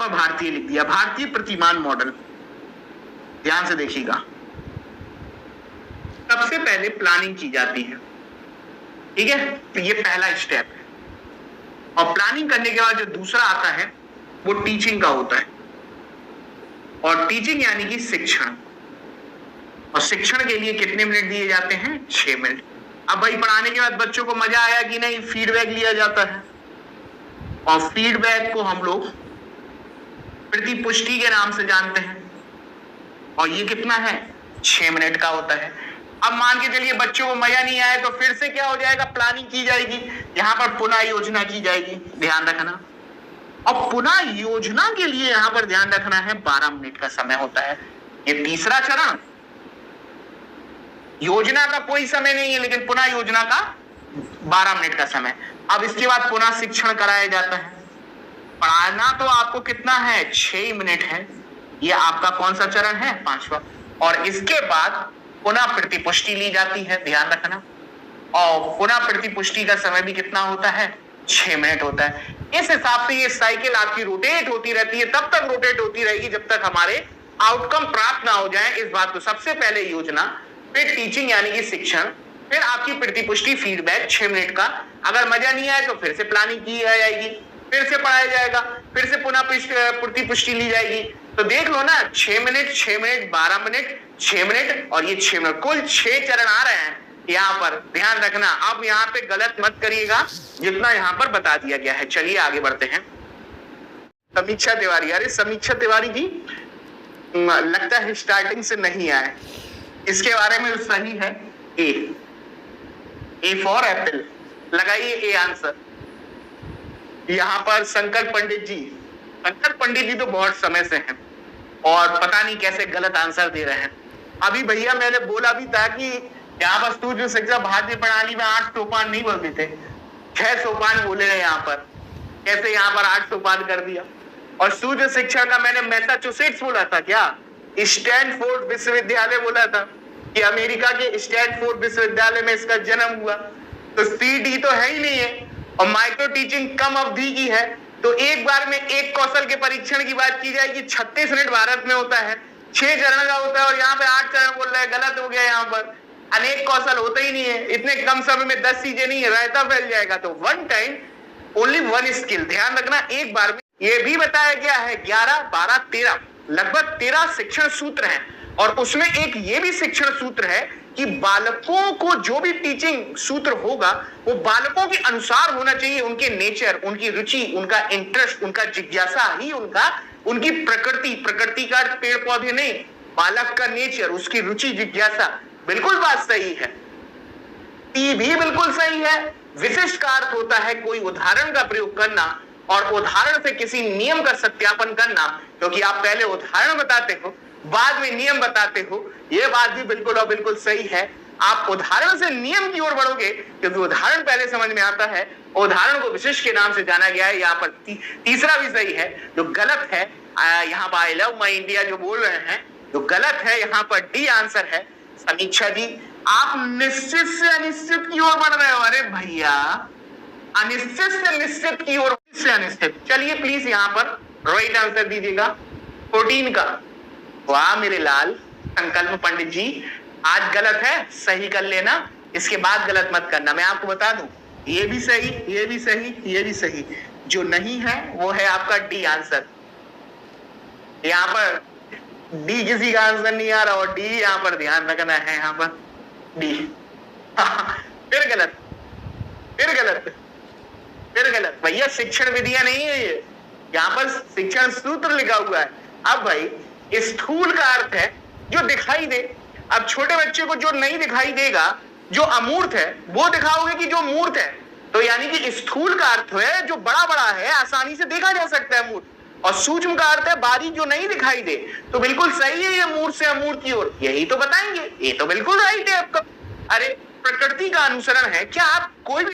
भारतीय लिख दिया, भारतीय प्रतिमान मॉडल। ध्यान से देखिएगा, सबसे पहले प्लानिंग की जाती है, ठीक है, तो ये पहला स्टेप है। और प्लानिंग करने के बाद जो दूसरा आता है वो टीचिंग का होता है। और टीचिंग यानी कि शिक्षण, और शिक्षण के लिए कितने मिनट दिए जाते हैं? 6 मिनट। अब भाई पढ़ाने के बाद बच्चों को मजा आया कि नहीं, फीडबैक लिया जाता है। और फीडबैक को हम लोग प्रतिपुष्टि के नाम से जानते हैं। और ये कितना है? 6 मिनट का होता है। अब मान के चलिए बच्चों को मजा नहीं आया तो फिर से क्या हो जाएगा? प्लानिंग की जाएगी, यहां पर पुनः योजना की जाएगी। ध्यान रखना। और पुनः योजना के लिए यहां पर ध्यान रखना है 12 मिनट का समय होता है। ये तीसरा चरण, योजना का कोई समय नहीं है लेकिन पुनः योजना का 12 मिनट का समय। अब इसके बाद पुनः शिक्षण कराया जाता है। पढ़ाना तो आपको कितना है? 6 मिनट है। ये आपका कौन सा चरण है? 5वां। और इसके बाद पुनः प्रतिपुष्टि ली जाती है। ध्यान रखना। और पुनः प्रतिपुष्टि का समय भी कितना होता है? 6 मिनट होता है। इस हिसाब से ये साइकिल आपकी रोटेट होती रहती है, तब तक रोटेट होती रहेगी जब तक हमारे आउटकम प्राप्त ना हो जाए। इस बात को सबसे पहले योजना, फिर टीचिंग यानी कि शिक्षण, फिर आपकी प्रतिपुष्टि फीडबैक 6 मिनट का। अगर मजा नहीं आए तो फिर से प्लानिंग की जाएगी, फिर से पढ़ाया जाएगा, फिर से पुनः प्रतिपुष्टि ली जाएगी। तो देख लो ना, 6 मिनट, 6 मिनट, 12 मिनट, 6 मिनट और ये 6 मिनट, कुल 6 चरण आ रहे हैं यहाँ पर। ध्यान रखना। अब यहाँ पे गलत मत करिएगा जितना यहाँ पर बता दिया गया है। चलिए आगे बढ़ते हैं। समीक्षा तिवारी, अरे समीक्षा तिवारी जी लगता है स्टार्टिंग से नहीं आए। इसके बारे में सही है ए फॉर एप्पल। लगाइए ए आंसर। यहां पर शंकर पंडित जी तो बहुत समय से हैं और पता नहीं कैसे गलत आंसर दे रहे हैं। अभी भैया मैंने बोला भी था कि यहाँ पर सूक्ष्म शिक्षा भारतीय प्रणाली में 8 सोपान नहीं बोलते थे, 6 सोपान बोले हैं यहाँ पर। कैसे यहाँ पर 8 सोपान कर दिया? और सूक्ष्म शिक्षा का मैंने मैसाचुसेट्स बोला था क्या? स्टैनफोर्ड विश्वविद्यालय बोला था कि अमेरिका के स्टैनफोर्ड विश्वविद्यालय में इसका जन्म हुआ। तो सीडी तो है ही नहीं है और माइक्रो टीचिंग कम अवधि की है। तो एक बार में एक कौशल के परीक्षण की बात की जाएगी, 36 मिनट भारत में होता है, 6 चरण का होता है और यहाँ पे 8 चरण बोल रहे हैं। गलत हो गया। यहाँ पर अनेक कौशल होते ही नहीं है। इतने कम समय में 10 चीजें नहीं है, रायता फैल जाएगा। तो one time only one skill. ध्यान रखना, एक बार में। ये भी बताया गया है 11, 12, 13 लगभग 13 शिक्षण सूत्र हैं। और उसमें एक ये भी शिक्षण सूत्र है कि बालकों को जो भी टीचिंग सूत्र होगा वो बालकों के अनुसार होना चाहिए। उनके नेचर, उनकी रुचि, उनका इंटरेस्ट, उनका जिज्ञासा ही उनकी प्रकृति का पेड़ पौधे नहीं, बालक का नेचर, उसकी रुचि, जिज्ञासा। बिल्कुल बात सही है। टी भी बिल्कुल सही है। विशिष्ट का अर्थ होता है कोई उदाहरण का प्रयोग करना और उदाहरण से किसी नियम का सत्यापन करना, क्योंकि आप पहले उदाहरण बताते हो बाद में नियम बताते हो। यह बात भी बिल्कुल और बिल्कुल सही है। आप उदाहरण से नियम की ओर बढ़ोगे क्योंकि उदाहरण पहले समझ में आता है। उदाहरण को विशिष्ट के नाम से जाना गया है। यहाँ पर तीसरा भी सही है। जो गलत है यहाँ पर आई लव माई इंडिया जो बोल रहे हैं, जो गलत है यहाँ पर डी आंसर है। समीक्षा जी आप निश्चित से अनिश्चित की ओर बढ़ रहे हो। अरे भैया, अनिश्चित से निश्चित की ओर से अनिश्चित। चलिए प्लीज यहाँ पर राइट आंसर दीजिएगा 14 का। वाह मेरे लाल संकल्प पंडित जी, आज गलत है, सही कर लेना, इसके बाद गलत मत करना। मैं आपको बता दूं, ये भी सही, ये भी सही, ये भी सही। जो नहीं है वो है आपका डी आंसर। यहाँ पर डी किसी का आंसर नहीं आ रहा और डी यहाँ पर ध्यान रखना है। यहाँ पर डी फिर गलत, फिर गलत, फिर गलत। भैया शिक्षण विधियां नहीं है ये, यहाँ पर शिक्षण सूत्र लिखा हुआ है। अब भाई स्थूल का अर्थ है जो दिखाई दे। अब छोटे बच्चे को जो नहीं दिखाई देगा, जो अमूर्त है, वो दिखाओगे कि जो मूर्त है। तो यानी कि स्थूल का अर्थ है जो बड़ा बड़ा है, आसानी से देखा जा सकता है मूर्त। और सूक्ष्म का अर्थ है बारीक जो नहीं दिखाई दे। तो बिल्कुल सही है ये मूर्त से अमूर्त की ओर, यही तो बताएंगे। ये तो बिल्कुल राइट है आपका। अरे प्रकृति का अनुसरण है क्या? आप कोई भी